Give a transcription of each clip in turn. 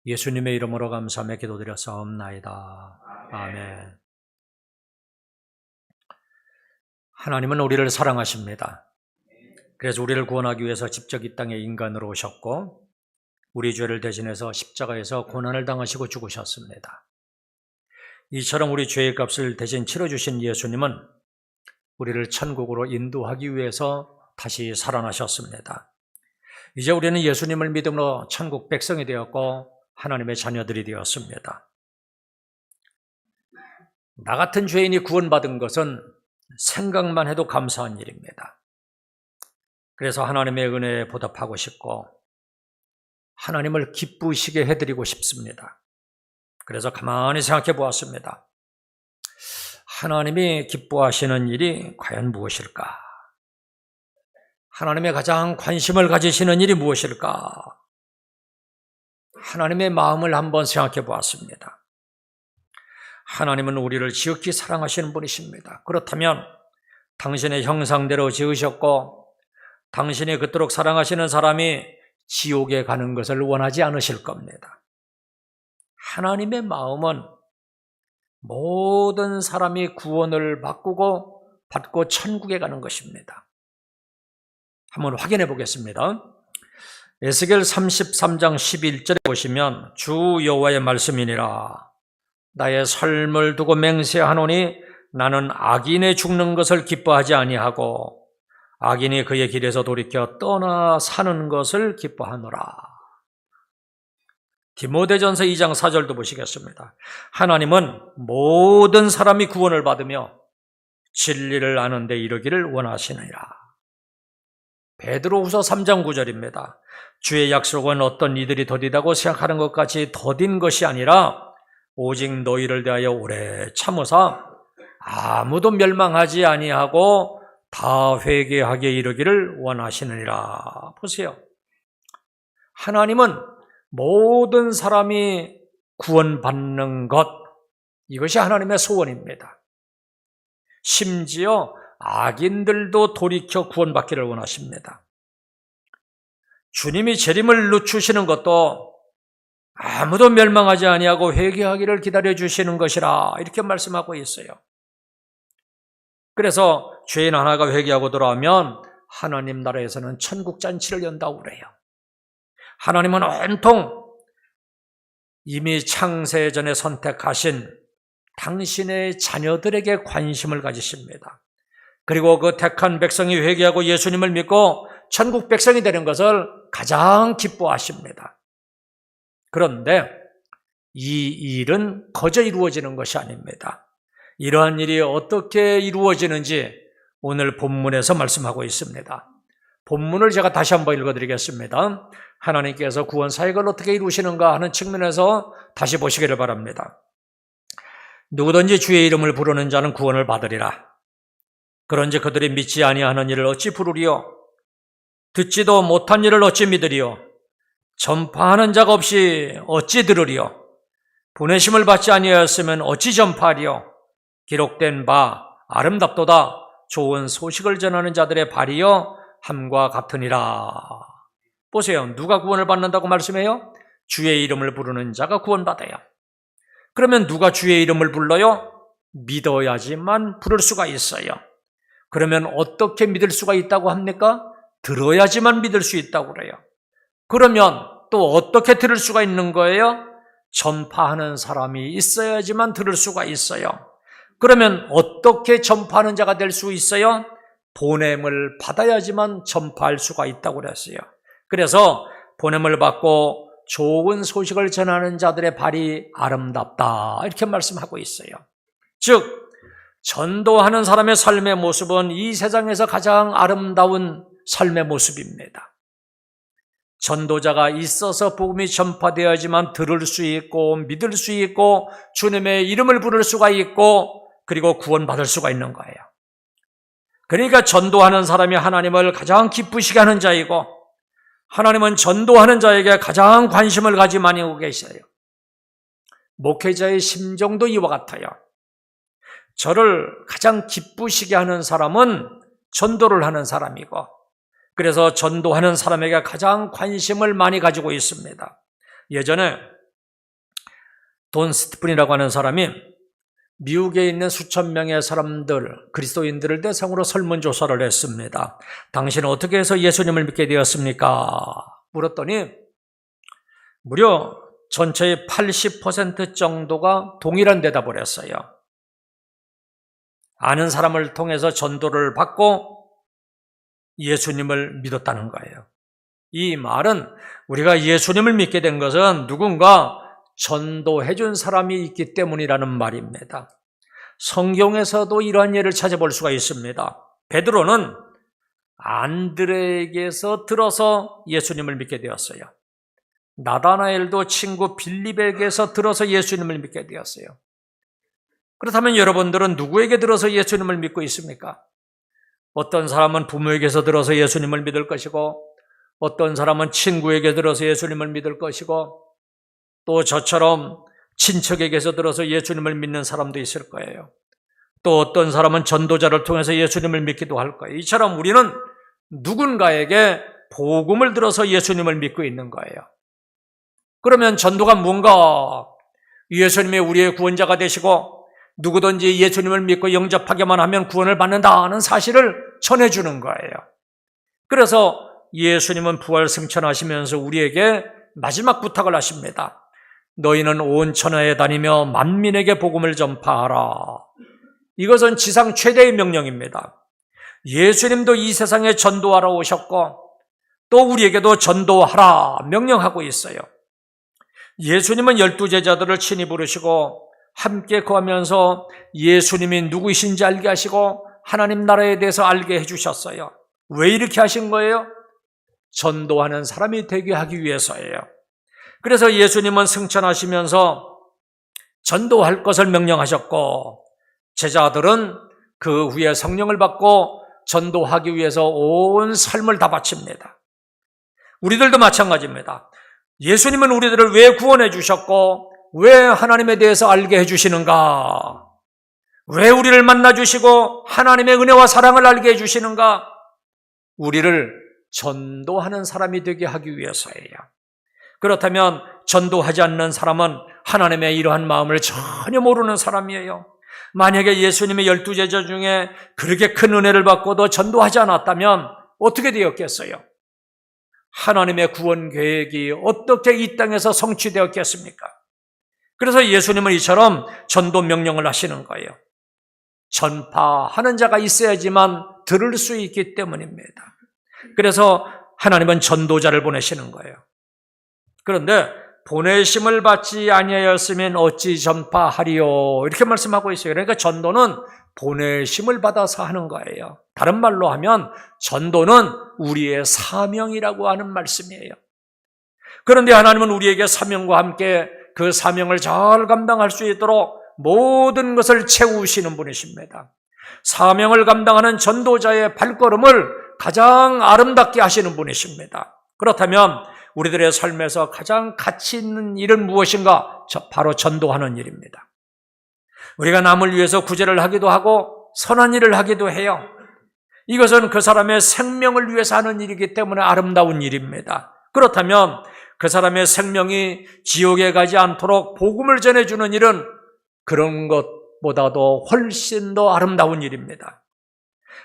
예수님의 이름으로 감사하며 기도드렸사옵나이다. 아멘. 하나님은 우리를 사랑하십니다. 그래서 우리를 구원하기 위해서 직접 이 땅에 인간으로 오셨고 우리 죄를 대신해서 십자가에서 고난을 당하시고 죽으셨습니다. 이처럼 우리 죄의 값을 대신 치러주신 예수님은 우리를 천국으로 인도하기 위해서 다시 살아나셨습니다. 이제 우리는 예수님을 믿음으로 천국 백성이 되었고 하나님의 자녀들이 되었습니다. 나 같은 죄인이 구원받은 것은 생각만 해도 감사한 일입니다. 그래서 하나님의 은혜에 보답하고 싶고 하나님을 기쁘시게 해드리고 싶습니다. 그래서 가만히 생각해 보았습니다. 하나님이 기뻐하시는 일이 과연 무엇일까? 하나님의 가장 관심을 가지시는 일이 무엇일까? 하나님의 마음을 한번 생각해 보았습니다. 하나님은 우리를 지극히 사랑하시는 분이십니다. 그렇다면 당신의 형상대로 지으셨고 당신이 그토록 사랑하시는 사람이 지옥에 가는 것을 원하지 않으실 겁니다. 하나님의 마음은 모든 사람이 구원을 받고 천국에 가는 것입니다. 한번 확인해 보겠습니다. 에스겔 33장 11절에 보시면 주 여호와의 말씀이니라. 나의 삶을 두고 맹세하노니 나는 악인의 죽는 것을 기뻐하지 아니하고 악인이 그의 길에서 돌이켜 떠나 사는 것을 기뻐하노라. 디모데전서 2장 4절도 보시겠습니다. 하나님은 모든 사람이 구원을 받으며 진리를 아는 데 이르기를 원하시느니라. 베드로후서 3장 9절입니다. 주의 약속은 어떤 이들이 더디다고 생각하는 것 같이 더딘 것이 아니라 오직 너희를 대하여 오래 참으사 아무도 멸망하지 아니하고 다 회개하게 이르기를 원하시느니라. 보세요. 하나님은 모든 사람이 구원받는 것, 이것이 하나님의 소원입니다. 심지어 악인들도 돌이켜 구원받기를 원하십니다. 주님이 재림을 늦추시는 것도 아무도 멸망하지 아니하고 회개하기를 기다려주시는 것이라 이렇게 말씀하고 있어요. 그래서 죄인 하나가 회개하고 돌아오면 하나님 나라에서는 천국 잔치를 연다고 그래요. 하나님은 온통 이미 창세전에 선택하신 당신의 자녀들에게 관심을 가지십니다. 그리고 그 택한 백성이 회개하고 예수님을 믿고 천국 백성이 되는 것을 가장 기뻐하십니다. 그런데 이 일은 거저 이루어지는 것이 아닙니다. 이러한 일이 어떻게 이루어지는지 오늘 본문에서 말씀하고 있습니다. 본문을 제가 다시 한번 읽어드리겠습니다. 하나님께서 구원 사역을 어떻게 이루시는가 하는 측면에서 다시 보시기를 바랍니다. 누구든지 주의 이름을 부르는 자는 구원을 받으리라. 그런지 그들이 믿지 아니하는 일을 어찌 부르리요? 듣지도 못한 일을 어찌 믿으리요? 전파하는 자가 없이 어찌 들으리요? 보내심을 받지 아니하였으면 어찌 전파하리요? 기록된 바 아름답도다 좋은 소식을 전하는 자들의 발이여 함과 같으니라. 보세요. 누가 구원을 받는다고 말씀해요? 주의 이름을 부르는 자가 구원받아요. 그러면 누가 주의 이름을 불러요? 믿어야지만 부를 수가 있어요. 그러면 어떻게 믿을 수가 있다고 합니까? 들어야지만 믿을 수 있다고 그래요. 그러면 또 어떻게 들을 수가 있는 거예요? 전파하는 사람이 있어야지만 들을 수가 있어요. 그러면 어떻게 전파하는 자가 될 수 있어요? 보냄을 받아야지만 전파할 수가 있다고 그랬어요. 그래서 보냄을 받고 좋은 소식을 전하는 자들의 발이 아름답다 이렇게 말씀하고 있어요. 즉 전도하는 사람의 삶의 모습은 이 세상에서 가장 아름다운 삶의 모습입니다. 전도자가 있어서 복음이 전파되어야지만 들을 수 있고 믿을 수 있고 주님의 이름을 부를 수가 있고 그리고 구원받을 수가 있는 거예요. 그러니까 전도하는 사람이 하나님을 가장 기쁘시게 하는 자이고 하나님은 전도하는 자에게 가장 관심을 가지고 계셔요. 목회자의 심정도 이와 같아요. 저를 가장 기쁘시게 하는 사람은 전도를 하는 사람이고 그래서 전도하는 사람에게 가장 관심을 많이 가지고 있습니다. 예전에 돈 스티픈이라고 하는 사람이 미국에 있는 수천 명의 사람들, 그리스도인들을 대상으로 설문조사를 했습니다. 당신은 어떻게 해서 예수님을 믿게 되었습니까? 물었더니 무려 전체의 80% 정도가 동일한 대답을 했어요. 아는 사람을 통해서 전도를 받고 예수님을 믿었다는 거예요. 이 말은 우리가 예수님을 믿게 된 것은 누군가 전도해 준 사람이 있기 때문이라는 말입니다. 성경에서도 이러한 예를 찾아볼 수가 있습니다. 베드로는 안드레에게서 들어서 예수님을 믿게 되었어요. 나다나엘도 친구 빌립에게서 들어서 예수님을 믿게 되었어요. 그렇다면 여러분들은 누구에게 들어서 예수님을 믿고 있습니까? 어떤 사람은 부모에게서 들어서 예수님을 믿을 것이고, 어떤 사람은 친구에게 들어서 예수님을 믿을 것이고, 또 저처럼 친척에게서 들어서 예수님을 믿는 사람도 있을 거예요. 또 어떤 사람은 전도자를 통해서 예수님을 믿기도 할 거예요. 이처럼 우리는 누군가에게 복음을 들어서 예수님을 믿고 있는 거예요. 그러면 전도가 뭔가? 예수님이 우리의 구원자가 되시고 누구든지 예수님을 믿고 영접하기만 하면 구원을 받는다는 사실을 전해주는 거예요. 그래서 예수님은 부활 승천하시면서 우리에게 마지막 부탁을 하십니다. 너희는 온 천하에 다니며 만민에게 복음을 전파하라. 이것은 지상 최대의 명령입니다. 예수님도 이 세상에 전도하러 오셨고 또 우리에게도 전도하라 명령하고 있어요. 예수님은 12제자들을 친히 부르시고 함께 거하면서 예수님이 누구이신지 알게 하시고 하나님 나라에 대해서 알게 해주셨어요. 왜 이렇게 하신 거예요? 전도하는 사람이 되게 하기 위해서예요. 그래서 예수님은 승천하시면서 전도할 것을 명령하셨고 제자들은 그 후에 성령을 받고 전도하기 위해서 온 삶을 다 바칩니다. 우리들도 마찬가지입니다. 예수님은 우리들을 왜 구원해 주셨고 왜 하나님에 대해서 알게 해주시는가? 왜 우리를 만나주시고 하나님의 은혜와 사랑을 알게 해주시는가? 우리를 전도하는 사람이 되게 하기 위해서예요. 그렇다면 전도하지 않는 사람은 하나님의 이러한 마음을 전혀 모르는 사람이에요. 만약에 예수님의 12제자 중에 그렇게 큰 은혜를 받고도 전도하지 않았다면 어떻게 되었겠어요? 하나님의 구원 계획이 어떻게 이 땅에서 성취되었겠습니까? 그래서 예수님은 이처럼 전도 명령을 하시는 거예요. 전파하는 자가 있어야지만 들을 수 있기 때문입니다. 그래서 하나님은 전도자를 보내시는 거예요. 그런데 보내심을 받지 아니하였으면 어찌 전파하리요? 이렇게 말씀하고 있어요. 그러니까 전도는 보내심을 받아서 하는 거예요. 다른 말로 하면 전도는 우리의 사명이라고 하는 말씀이에요. 그런데 하나님은 우리에게 사명과 함께 그 사명을 잘 감당할 수 있도록 모든 것을 채우시는 분이십니다. 사명을 감당하는 전도자의 발걸음을 가장 아름답게 하시는 분이십니다. 그렇다면 우리들의 삶에서 가장 가치 있는 일은 무엇인가? 바로 전도하는 일입니다. 우리가 남을 위해서 구제를 하기도 하고 선한 일을 하기도 해요. 이것은 그 사람의 생명을 위해서 하는 일이기 때문에 아름다운 일입니다. 그렇다면 그 사람의 생명이 지옥에 가지 않도록 복음을 전해주는 일은 그런 것보다도 훨씬 더 아름다운 일입니다.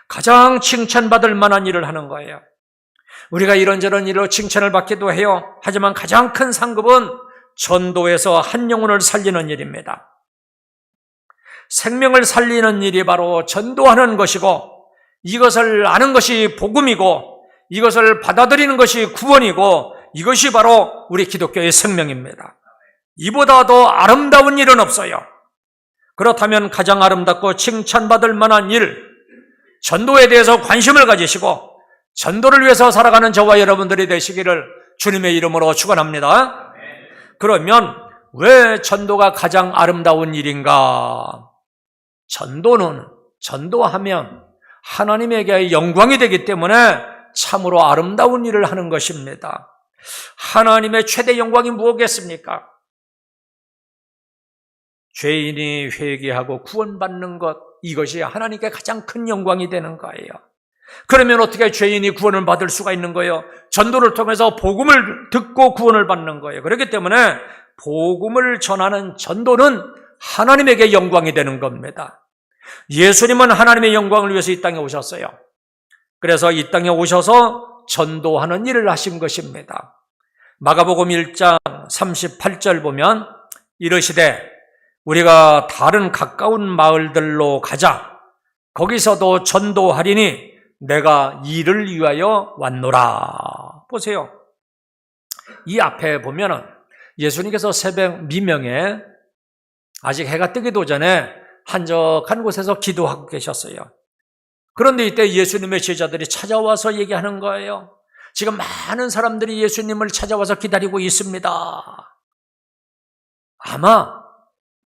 가장 칭찬받을 만한 일을 하는 거예요. 우리가 이런저런 일로 칭찬을 받기도 해요. 하지만 가장 큰 상급은 전도에서 한 영혼을 살리는 일입니다. 생명을 살리는 일이 바로 전도하는 것이고 이것을 아는 것이 복음이고 이것을 받아들이는 것이 구원이고 이것이 바로 우리 기독교의 생명입니다. 이보다 더 아름다운 일은 없어요. 그렇다면 가장 아름답고 칭찬받을 만한 일, 전도에 대해서 관심을 가지시고 전도를 위해서 살아가는 저와 여러분들이 되시기를 주님의 이름으로 축원합니다. 그러면 왜 전도가 가장 아름다운 일인가? 전도하면 하나님에게 영광이 되기 때문에 참으로 아름다운 일을 하는 것입니다. 하나님의 최대 영광이 무엇이겠습니까? 죄인이 회개하고 구원받는 것, 이것이 하나님께 가장 큰 영광이 되는 거예요. 그러면 어떻게 죄인이 구원을 받을 수가 있는 거예요? 전도를 통해서 복음을 듣고 구원을 받는 거예요. 그렇기 때문에 복음을 전하는 전도는 하나님에게 영광이 되는 겁니다. 예수님은 하나님의 영광을 위해서 이 땅에 오셨어요. 그래서 이 땅에 오셔서 전도하는 일을 하신 것입니다. 마가복음 1장 38절 보면 이르시되 우리가 다른 가까운 마을들로 가자. 거기서도 전도하리니 내가 이를 위하여 왔노라. 보세요. 이 앞에 보면은 예수님께서 새벽 미명에 아직 해가 뜨기도 전에 한적한 곳에서 기도하고 계셨어요. 그런데 이때 예수님의 제자들이 찾아와서 얘기하는 거예요. 지금 많은 사람들이 예수님을 찾아와서 기다리고 있습니다. 아마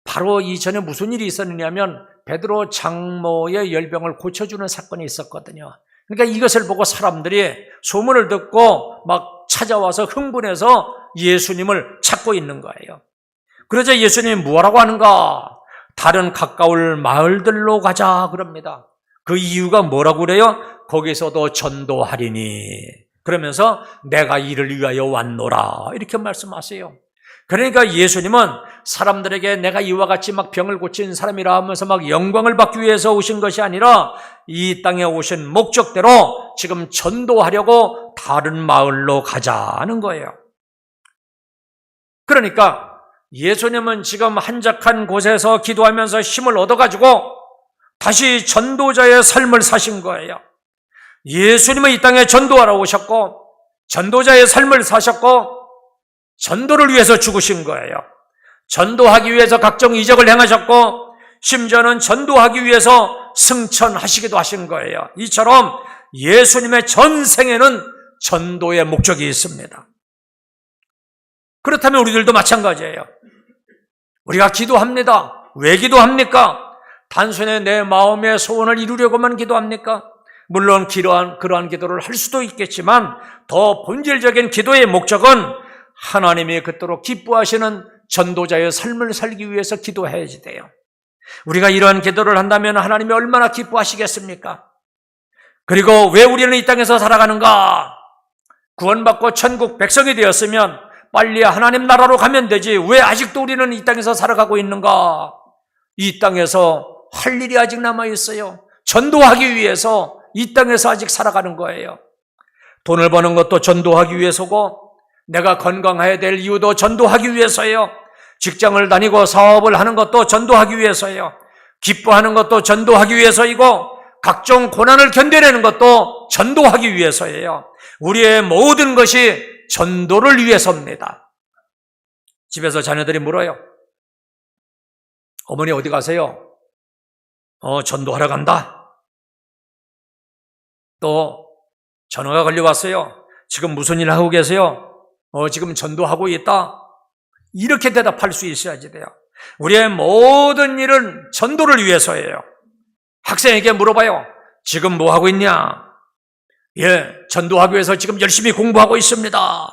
바로 이전에 무슨 일이 있었느냐면 베드로 장모의 열병을 고쳐주는 사건이 있었거든요. 그러니까 이것을 보고 사람들이 소문을 듣고 막 찾아와서 흥분해서 예수님을 찾고 있는 거예요. 그러자 예수님이 뭐라고 하는가? 다른 가까울 마을들로 가자 그럽니다. 그 이유가 뭐라고 그래요? 거기서도 전도하리니 그러면서 내가 이를 위하여 왔노라 이렇게 말씀하세요. 그러니까 예수님은 사람들에게 내가 이와 같이 막 병을 고친 사람이라 하면서 막 영광을 받기 위해서 오신 것이 아니라 이 땅에 오신 목적대로 지금 전도하려고 다른 마을로 가자는 거예요. 그러니까 예수님은 지금 한적한 곳에서 기도하면서 힘을 얻어가지고 다시 전도자의 삶을 사신 거예요. 예수님은 이 땅에 전도하러 오셨고 전도자의 삶을 사셨고 전도를 위해서 죽으신 거예요. 전도하기 위해서 각종 이적을 행하셨고 심지어는 전도하기 위해서 승천하시기도 하신 거예요. 이처럼 예수님의 전생에는 전도의 목적이 있습니다. 그렇다면 우리들도 마찬가지예요. 우리가 기도합니다. 왜 기도합니까? 단순히 내 마음의 소원을 이루려고만 기도합니까? 물론 그러한 기도를 할 수도 있겠지만 더 본질적인 기도의 목적은 하나님이 그토록 기뻐하시는 전도자의 삶을 살기 위해서 기도해야지 돼요. 우리가 이러한 기도를 한다면 하나님이 얼마나 기뻐하시겠습니까? 그리고 왜 우리는 이 땅에서 살아가는가? 구원받고 천국 백성이 되었으면 빨리 하나님 나라로 가면 되지 왜 아직도 우리는 이 땅에서 살아가고 있는가? 이 땅에서 할 일이 아직 남아있어요. 전도하기 위해서 이 땅에서 아직 살아가는 거예요. 돈을 버는 것도 전도하기 위해서고 내가 건강해야 될 이유도 전도하기 위해서예요. 직장을 다니고 사업을 하는 것도 전도하기 위해서예요. 기뻐하는 것도 전도하기 위해서이고 각종 고난을 견뎌내는 것도 전도하기 위해서예요. 우리의 모든 것이 전도를 위해서입니다. 집에서 자녀들이 물어요. 어머니 어디 가세요? 전도하러 간다. 또 전화가 걸려왔어요. 지금 무슨 일 하고 계세요? 지금 전도하고 있다. 이렇게 대답할 수 있어야지 돼요. 우리의 모든 일은 전도를 위해서예요. 학생에게 물어봐요. 지금 뭐 하고 있냐? 예, 전도하기 위해서 지금 열심히 공부하고 있습니다.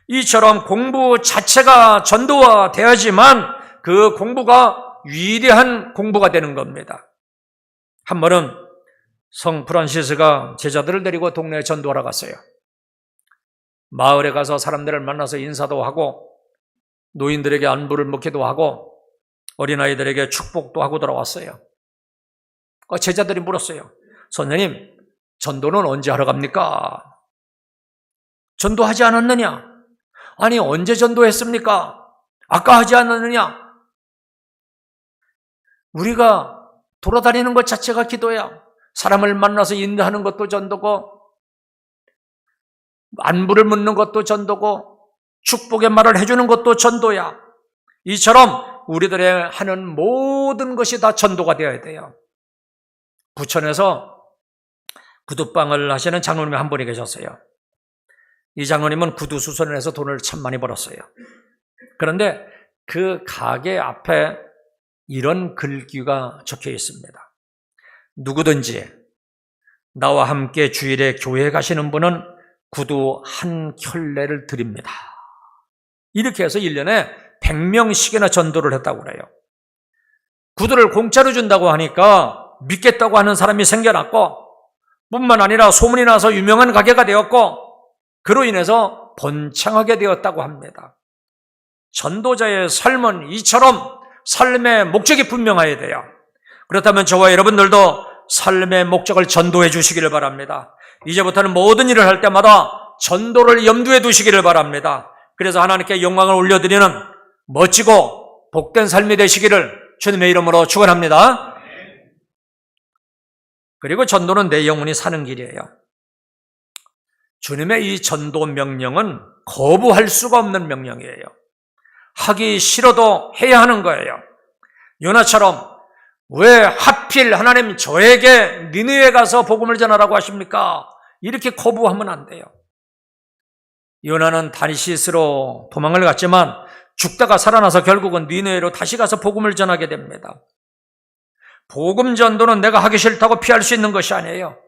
이처럼 공부 자체가 전도가 돼야지만 그 공부가 위대한 공부가 되는 겁니다. 한 번은 성 프란시스가 제자들을 데리고 동네에 전도하러 갔어요. 마을에 가서 사람들을 만나서 인사도 하고 노인들에게 안부를 묻기도 하고 어린아이들에게 축복도 하고 돌아왔어요. 제자들이 물었어요. 선생님, 전도는 언제 하러 갑니까? 전도하지 않았느냐? 아니, 언제 전도했습니까? 아까 하지 않았느냐? 우리가 돌아다니는 것 자체가 기도야. 사람을 만나서 인도하는 것도 전도고 안부를 묻는 것도 전도고 축복의 말을 해주는 것도 전도야. 이처럼 우리들의 하는 모든 것이 다 전도가 되어야 돼요. 부천에서 구두방을 하시는 장로님이 한 분이 계셨어요. 이 장로님은 구두 수선을 해서 돈을 참 많이 벌었어요. 그런데 그 가게 앞에 이런 글귀가 적혀 있습니다. 누구든지 나와 함께 주일에 교회에 가시는 분은 구두 한 켤레를 드립니다. 이렇게 해서 1년에 100명씩이나 전도를 했다고 그래요. 구두를 공짜로 준다고 하니까 믿겠다고 하는 사람이 생겨났고 뿐만 아니라 소문이 나서 유명한 가게가 되었고 그로 인해서 번창하게 되었다고 합니다. 전도자의 삶은 이처럼 삶의 목적이 분명해야 돼요. 그렇다면 저와 여러분들도 삶의 목적을 전도해 주시기를 바랍니다. 이제부터는 모든 일을 할 때마다 전도를 염두에 두시기를 바랍니다. 그래서 하나님께 영광을 올려드리는 멋지고 복된 삶이 되시기를 주님의 이름으로 축원합니다. 그리고 전도는 내 영혼이 사는 길이에요. 주님의 이 전도 명령은 거부할 수가 없는 명령이에요. 하기 싫어도 해야 하는 거예요. 요나처럼 왜 하필 하나님 저에게 니느웨 가서 복음을 전하라고 하십니까? 이렇게 거부하면 안 돼요. 요나는 다시스로 도망을 갔지만 죽다가 살아나서 결국은 니느웨로 다시 가서 복음을 전하게 됩니다. 복음 전도는 내가 하기 싫다고 피할 수 있는 것이 아니에요.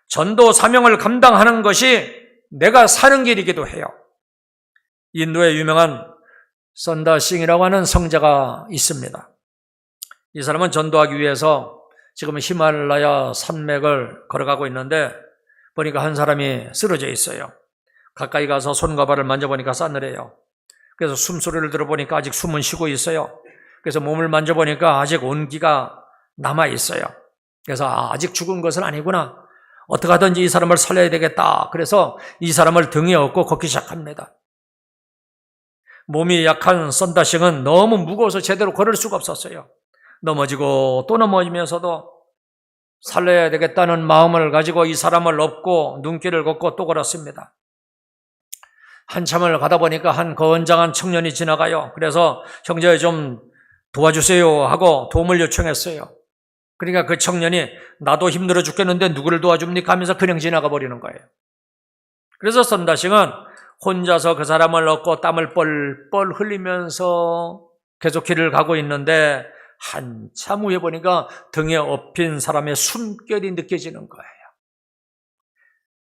전도 사명을 감당하는 것이 내가 사는 길이기도 해요. 인도의 유명한 선다싱이라고 하는 성자가 있습니다. 이 사람은 전도하기 위해서 지금 히말라야 산맥을 걸어가고 있는데 보니까 한 사람이 쓰러져 있어요. 가까이 가서 손과 발을 만져보니까 싸늘해요. 그래서 숨소리를 들어보니까 아직 숨은 쉬고 있어요. 그래서 몸을 만져보니까 아직 온기가 남아있어요. 그래서 아직 죽은 것은 아니구나. 어떻게 하든지 이 사람을 살려야 되겠다. 그래서 이 사람을 등에 업고 걷기 시작합니다. 몸이 약한 선다싱은 너무 무거워서 제대로 걸을 수가 없었어요. 넘어지고 또 넘어지면서도 살려야 되겠다는 마음을 가지고 이 사람을 업고 눈길을 걷고 또 걸었습니다. 한참을 가다 보니까 한 건장한 청년이 지나가요. 그래서 형제 좀 도와주세요 하고 도움을 요청했어요. 그러니까 그 청년이 나도 힘들어 죽겠는데 누구를 도와줍니까 하면서 그냥 지나가 버리는 거예요. 그래서 선다싱은 혼자서 그 사람을 업고 땀을 뻘뻘 흘리면서 계속 길을 가고 있는데 한참 후에 보니까 등에 업힌 사람의 숨결이 느껴지는 거예요.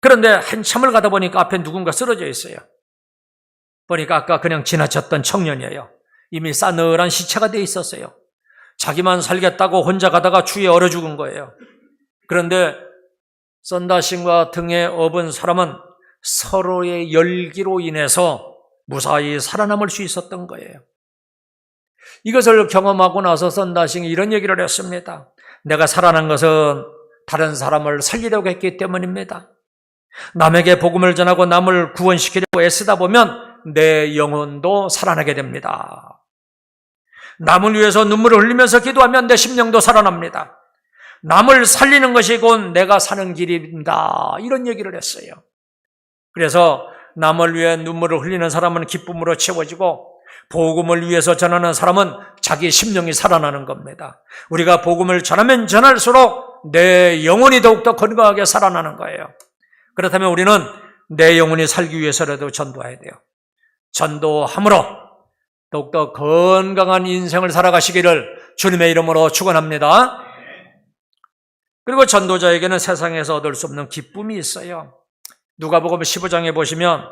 그런데 한참을 가다 보니까 앞에 누군가 쓰러져 있어요. 보니까 아까 그냥 지나쳤던 청년이에요. 이미 싸늘한 시체가 돼 있었어요. 자기만 살겠다고 혼자 가다가 추위에 얼어 죽은 거예요. 그런데 선다싱과 등에 업은 사람은 서로의 열기로 인해서 무사히 살아남을 수 있었던 거예요. 이것을 경험하고 나서 선다싱이 이런 얘기를 했습니다. 내가 살아난 것은 다른 사람을 살리려고 했기 때문입니다. 남에게 복음을 전하고 남을 구원시키려고 애쓰다 보면 내 영혼도 살아나게 됩니다. 남을 위해서 눈물을 흘리면서 기도하면 내 심령도 살아납니다. 남을 살리는 것이 곧 내가 사는 길입니다. 이런 얘기를 했어요. 그래서 남을 위해 눈물을 흘리는 사람은 기쁨으로 채워지고 복음을 위해서 전하는 사람은 자기 심령이 살아나는 겁니다. 우리가 복음을 전하면 전할수록 내 영혼이 더욱더 건강하게 살아나는 거예요. 그렇다면 우리는 내 영혼이 살기 위해서라도 전도해야 돼요. 전도함으로 더욱더 건강한 인생을 살아가시기를 주님의 이름으로 축원합니다. 그리고 전도자에게는 세상에서 얻을 수 없는 기쁨이 있어요. 누가복음 15장에 보시면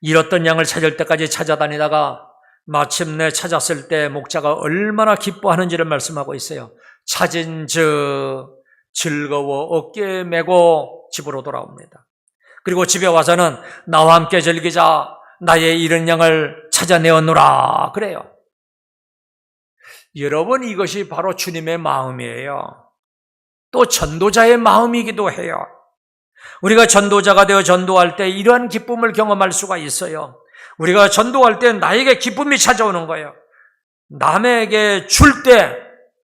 잃었던 양을 찾을 때까지 찾아다니다가 마침내 찾았을 때 목자가 얼마나 기뻐하는지를 말씀하고 있어요. 찾은 즉 즐거워 어깨에 메고 집으로 돌아옵니다. 그리고 집에 와서는 나와 함께 즐기자, 나의 잃은 양을 찾아내었노라 그래요. 여러분, 이것이 바로 주님의 마음이에요. 또 전도자의 마음이기도 해요. 우리가 전도자가 되어 전도할 때 이러한 기쁨을 경험할 수가 있어요. 우리가 전도할 때 나에게 기쁨이 찾아오는 거예요. 남에게 줄 때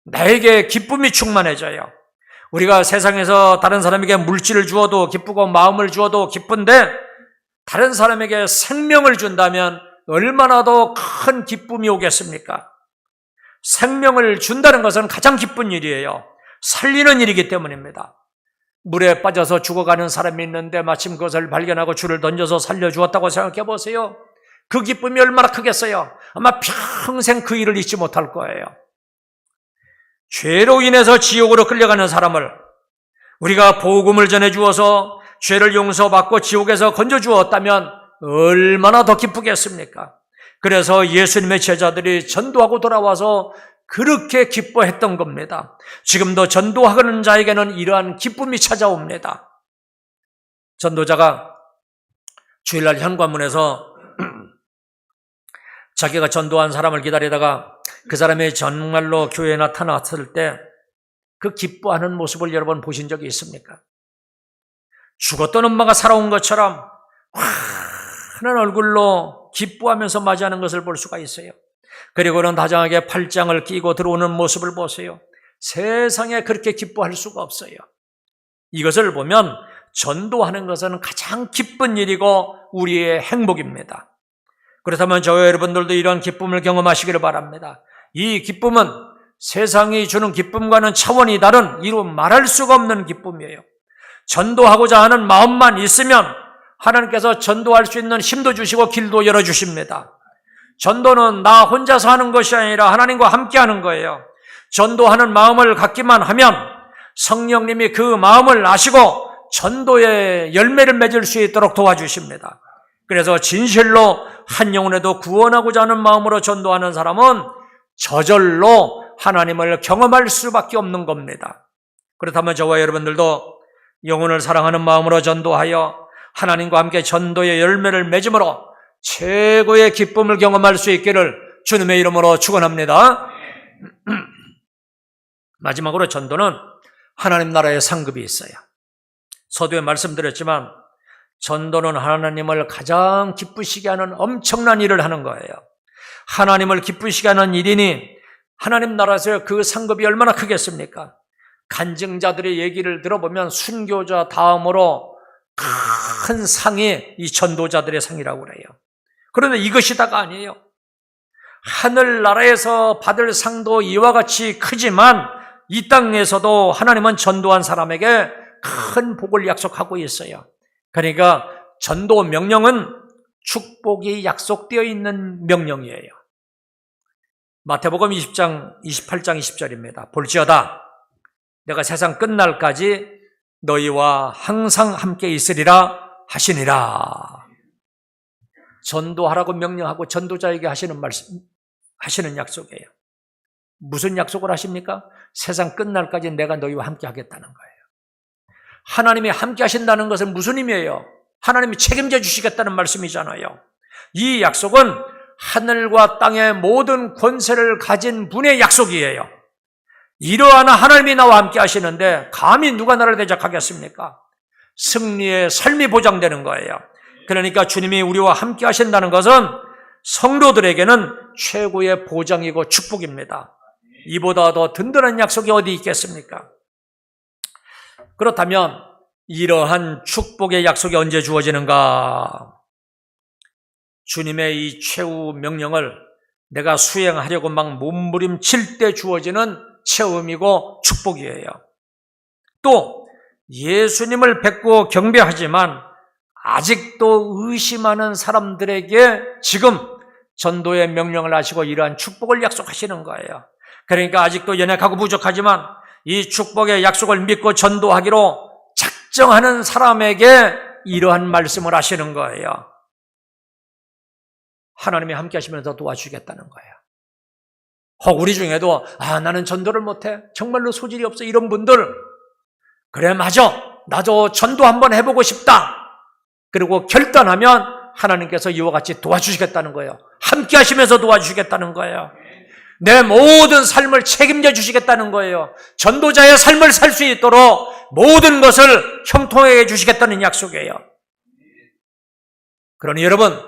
나에게 기쁨이 충만해져요. 우리가 세상에서 다른 사람에게 물질을 주어도 기쁘고 마음을 주어도 기쁜데 다른 사람에게 생명을 준다면 얼마나 더 큰 기쁨이 오겠습니까? 생명을 준다는 것은 가장 기쁜 일이에요. 살리는 일이기 때문입니다. 물에 빠져서 죽어가는 사람이 있는데 마침 그것을 발견하고 줄을 던져서 살려주었다고 생각해 보세요. 그 기쁨이 얼마나 크겠어요. 아마 평생 그 일을 잊지 못할 거예요. 죄로 인해서 지옥으로 끌려가는 사람을 우리가 복음을 전해주어서 죄를 용서받고 지옥에서 건져주었다면 얼마나 더 기쁘겠습니까? 그래서 예수님의 제자들이 전도하고 돌아와서 그렇게 기뻐했던 겁니다. 지금도 전도하는 자에게는 이러한 기쁨이 찾아옵니다. 전도자가 주일날 현관문에서 자기가 전도한 사람을 기다리다가 그 사람이 정말로 교회에 나타났을 때 그 기뻐하는 모습을 여러분 보신 적이 있습니까? 죽었던 엄마가 살아온 것처럼 환한 얼굴로 기뻐하면서 맞이하는 것을 볼 수가 있어요. 그리고는 다정하게 팔짱을 끼고 들어오는 모습을 보세요. 세상에 그렇게 기뻐할 수가 없어요. 이것을 보면 전도하는 것은 가장 기쁜 일이고 우리의 행복입니다. 그렇다면 저와 여러분들도 이러한 기쁨을 경험하시기를 바랍니다. 이 기쁨은 세상이 주는 기쁨과는 차원이 다른 이루 말할 수가 없는 기쁨이에요. 전도하고자 하는 마음만 있으면 하나님께서 전도할 수 있는 힘도 주시고 길도 열어주십니다. 전도는 나 혼자서 하는 것이 아니라 하나님과 함께 하는 거예요. 전도하는 마음을 갖기만 하면 성령님이 그 마음을 아시고 전도의 열매를 맺을 수 있도록 도와주십니다. 그래서 진실로 한 영혼에도 구원하고자 하는 마음으로 전도하는 사람은 저절로 하나님을 경험할 수밖에 없는 겁니다. 그렇다면 저와 여러분들도 영혼을 사랑하는 마음으로 전도하여 하나님과 함께 전도의 열매를 맺음으로 최고의 기쁨을 경험할 수 있기를 주님의 이름으로 축원합니다. 마지막으로 전도는 하나님 나라의 상급이 있어요. 서두에 말씀드렸지만 전도는 하나님을 가장 기쁘시게 하는 엄청난 일을 하는 거예요. 하나님을 기쁘시게 하는 일이니 하나님 나라에서 그 상급이 얼마나 크겠습니까? 간증자들의 얘기를 들어보면 순교자 다음으로 큰 상이 이 전도자들의 상이라고 그래요. 그런데 이것이 다가 아니에요. 하늘나라에서 받을 상도 이와 같이 크지만 이 땅에서도 하나님은 전도한 사람에게 큰 복을 약속하고 있어요. 그러니까 전도 명령은 축복이 약속되어 있는 명령이에요. 마태복음 28장 20절입니다. 볼지어다 내가 세상 끝날까지 너희와 항상 함께 있으리라 하시니라. 전도하라고 명령하고 전도자에게 하시는 말씀, 하시는 약속이에요. 무슨 약속을 하십니까? 세상 끝날까지 내가 너희와 함께 하겠다는 거예요. 하나님이 함께 하신다는 것은 무슨 의미예요? 하나님이 책임져 주시겠다는 말씀이잖아요. 이 약속은 하늘과 땅의 모든 권세를 가진 분의 약속이에요. 이러한 하나님이 나와 함께 하시는데 감히 누가 나를 대적하겠습니까? 승리의 삶이 보장되는 거예요. 그러니까 주님이 우리와 함께 하신다는 것은 성도들에게는 최고의 보장이고 축복입니다. 이보다 더 든든한 약속이 어디 있겠습니까? 그렇다면 이러한 축복의 약속이 언제 주어지는가? 주님의 이 최후 명령을 내가 수행하려고 막 몸부림칠 때 주어지는 체험이고 축복이에요. 또 예수님을 뵙고 경배하지만 아직도 의심하는 사람들에게 지금 전도의 명령을 하시고 이러한 축복을 약속하시는 거예요. 그러니까 아직도 연약하고 부족하지만 이 축복의 약속을 믿고 전도하기로 작정하는 사람에게 이러한 말씀을 하시는 거예요. 하나님이 함께 하시면서 도와주겠다는 거예요. 혹 우리 중에도 나는 전도를 못해. 정말로 소질이 없어. 이런 분들 그래 맞아. 나도 전도 한번 해보고 싶다. 그리고 결단하면 하나님께서 이와 같이 도와주시겠다는 거예요. 함께 하시면서 도와주시겠다는 거예요. 내 모든 삶을 책임져 주시겠다는 거예요. 전도자의 삶을 살 수 있도록 모든 것을 형통하게 주시겠다는 약속이에요. 그러니 여러분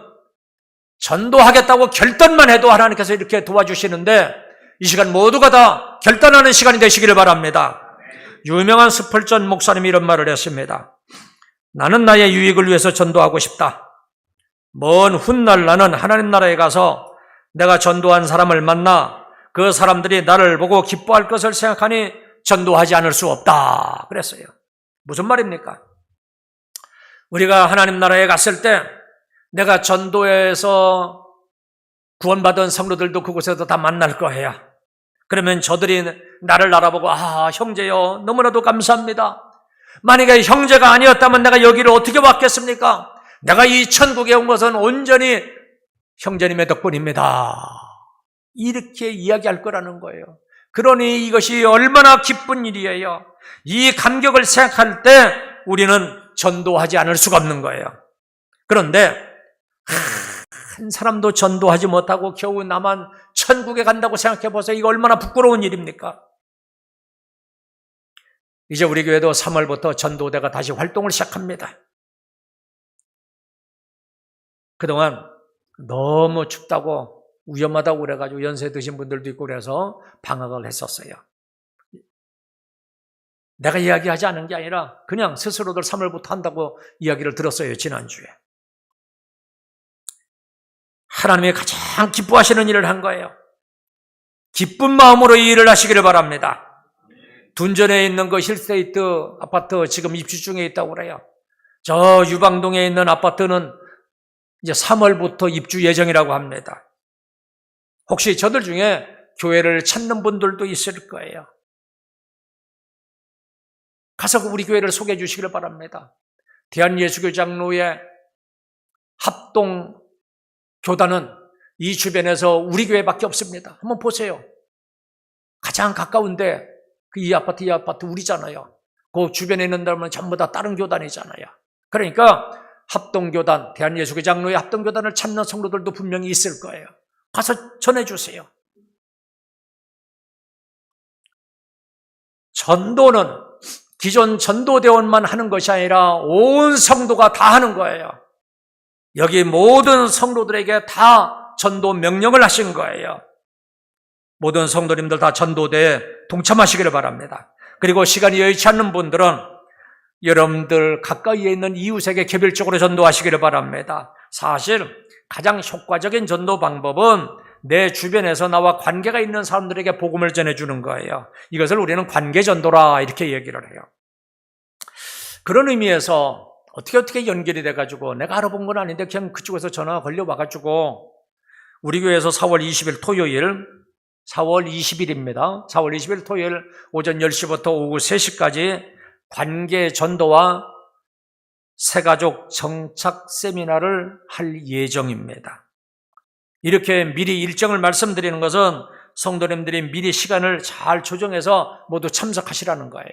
전도하겠다고 결단만 해도 하나님께서 이렇게 도와주시는데 이 시간 모두가 다 결단하는 시간이 되시기를 바랍니다. 유명한 스펄전 목사님이 이런 말을 했습니다. 나는 나의 유익을 위해서 전도하고 싶다. 먼 훗날 나는 하나님 나라에 가서 내가 전도한 사람을 만나 그 사람들이 나를 보고 기뻐할 것을 생각하니 전도하지 않을 수 없다. 그랬어요. 무슨 말입니까? 우리가 하나님 나라에 갔을 때 내가 전도해서 구원받은 성도들도 그곳에서 다 만날 거예요. 그러면 저들이 나를 알아보고 형제요 너무나도 감사합니다. 만약에 형제가 아니었다면 내가 여기를 어떻게 왔겠습니까? 내가 이 천국에 온 것은 온전히 형제님의 덕분입니다. 이렇게 이야기할 거라는 거예요. 그러니 이것이 얼마나 기쁜 일이에요. 이 감격을 생각할 때 우리는 전도하지 않을 수가 없는 거예요. 그런데 한 사람도 전도하지 못하고 겨우 나만 천국에 간다고 생각해 보세요. 이거 얼마나 부끄러운 일입니까? 이제 우리 교회도 3월부터 전도대가 다시 활동을 시작합니다. 그동안 너무 춥다고 위험하다고 그래가지고 연세 드신 분들도 있고 그래서 방학을 했었어요. 내가 이야기하지 않은 게 아니라 그냥 스스로들 3월부터 한다고 이야기를 들었어요, 지난주에. 하나님이 가장 기뻐하시는 일을 한 거예요. 기쁜 마음으로 이 일을 하시기를 바랍니다. 둔전에 있는 그 힐스테이트 아파트 지금 입주 중에 있다고 그래요. 저 유방동에 있는 아파트는 이제 3월부터 입주 예정이라고 합니다. 혹시 저들 중에 교회를 찾는 분들도 있을 거예요. 가서 우리 교회를 소개해 주시기를 바랍니다. 대한예수교장로의 합동 교단은 이 주변에서 우리 교회밖에 없습니다. 한번 보세요. 가장 가까운데 이 아파트 우리잖아요. 그 주변에 있는 데는 전부 다 다른 교단이잖아요. 그러니까 합동교단, 대한예수교장로의 합동교단을 찾는 성도들도 분명히 있을 거예요. 가서 전해주세요. 전도는 기존 전도대원만 하는 것이 아니라 온 성도가 다 하는 거예요. 여기 모든 성도들에게 다 전도 명령을 하신 거예요. 모든 성도님들 다 전도대에 동참하시기를 바랍니다. 그리고 시간이 여의치 않는 분들은 여러분들 가까이에 있는 이웃에게 개별적으로 전도하시기를 바랍니다. 사실 가장 효과적인 전도 방법은 내 주변에서 나와 관계가 있는 사람들에게 복음을 전해주는 거예요. 이것을 우리는 관계전도라 이렇게 얘기를 해요. 그런 의미에서 어떻게 연결이 돼가지고 내가 알아본 건 아닌데 그냥 그쪽에서 전화가 걸려와가지고 우리 교회에서 4월 20일 토요일 4월 20일입니다. 4월 20일 토요일 오전 10시부터 오후 3시까지 관계 전도와 새가족 정착 세미나를 할 예정입니다. 이렇게 미리 일정을 말씀드리는 것은 성도님들이 미리 시간을 잘 조정해서 모두 참석하시라는 거예요.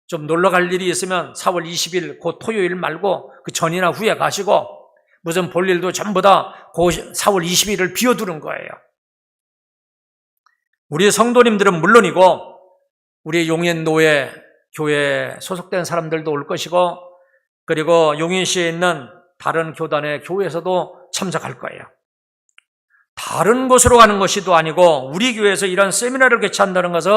좀 놀러 갈 일이 있으면 4월 20일 그 토요일 말고 그 전이나 후에 가시고 무슨 볼 일도 전부 다 그 4월 20일을 비워두는 거예요. 우리 성도님들은 물론이고 우리 용인노회 교회에 소속된 사람들도 올 것이고 그리고 용인시에 있는 다른 교단의 교회에서도 참석할 거예요. 다른 곳으로 가는 것이 또 아니고 우리 교회에서 이런 세미나를 개최한다는 것은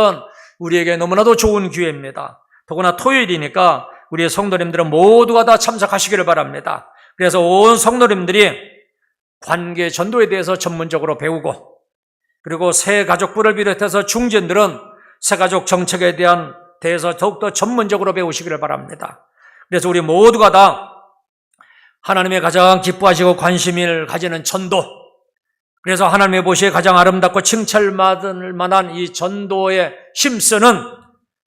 우리에게 너무나도 좋은 기회입니다. 더구나 토요일이니까 우리 성도님들은 모두가 다 참석하시기를 바랍니다. 그래서 온 성도님들이 관계 전도에 대해서 전문적으로 배우고 그리고 새가족부를 비롯해서 중진들은 새가족 정책에 대해서 더욱더 전문적으로 배우시기를 바랍니다. 그래서 우리 모두가 다 하나님의 가장 기뻐하시고 관심을 가지는 전도, 그래서 하나님의 보시기에 가장 아름답고 칭찬받을 만한 이 전도에 힘쓰는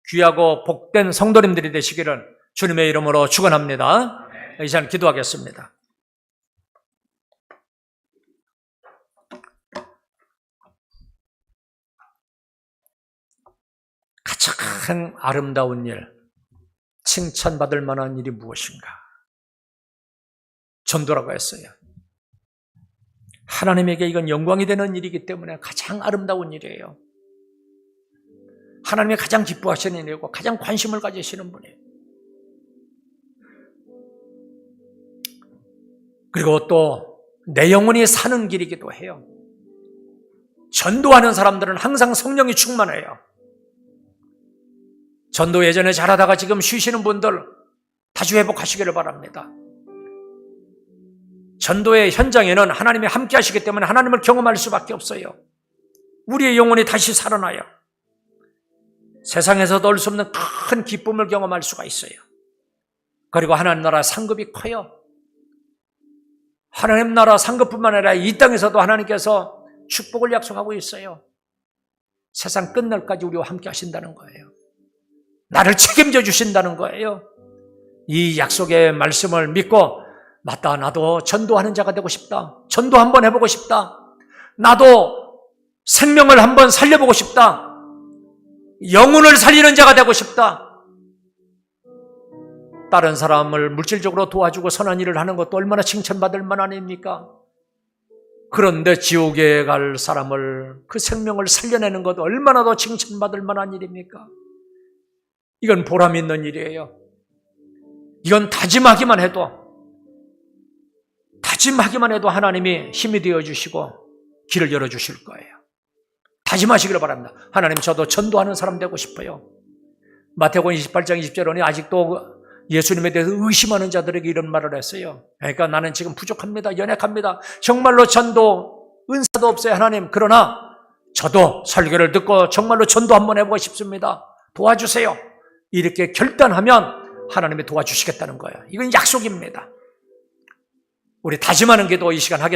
귀하고 복된 성도님들이 되시기를 주님의 이름으로 축원합니다. 이 시간 기도하겠습니다. 가장 아름다운 일, 칭찬받을 만한 일이 무엇인가? 전도라고 했어요. 하나님에게 이건 영광이 되는 일이기 때문에 가장 아름다운 일이에요. 하나님이 가장 기뻐하시는 일이고 가장 관심을 가지시는 분이에요. 그리고 또 내 영혼이 사는 길이기도 해요. 전도하는 사람들은 항상 성령이 충만해요. 전도 예전에 잘하다가 지금 쉬시는 분들 다시 회복하시기를 바랍니다. 전도의 현장에는 하나님이 함께 하시기 때문에 하나님을 경험할 수밖에 없어요. 우리의 영혼이 다시 살아나요. 세상에서도 얻을 수 없는 큰 기쁨을 경험할 수가 있어요. 그리고 하나님 나라 상급이 커요. 하나님 나라 상급뿐만 아니라 이 땅에서도 하나님께서 축복을 약속하고 있어요. 세상 끝날까지 우리와 함께 하신다는 거예요. 나를 책임져 주신다는 거예요. 이 약속의 말씀을 믿고 맞다, 나도 전도하는 자가 되고 싶다. 전도 한번 해보고 싶다. 나도 생명을 한번 살려보고 싶다. 영혼을 살리는 자가 되고 싶다. 다른 사람을 물질적으로 도와주고 선한 일을 하는 것도 얼마나 칭찬받을 만한 일입니까? 그런데 지옥에 갈 사람을, 그 생명을 살려내는 것 얼마나 더 칭찬받을 만한 일입니까? 이건 보람 있는 일이에요. 이건 다짐하기만 해도 하나님이 힘이 되어주시고 길을 열어주실 거예요. 다짐하시기를 바랍니다. 하나님, 저도 전도하는 사람 되고 싶어요. 마태복음 28장 20절에 아직도 예수님에 대해서 의심하는 자들에게 이런 말을 했어요. 그러니까 나는 지금 부족합니다. 연약합니다. 정말로 전도 은사도 없어요, 하나님. 그러나 저도 설교를 듣고 정말로 전도 한번 해보고 싶습니다. 도와주세요. 이렇게 결단하면 하나님이 도와주시겠다는 거예요. 이건 약속입니다. 우리 다짐하는 기도 이 시간 하겠습니다.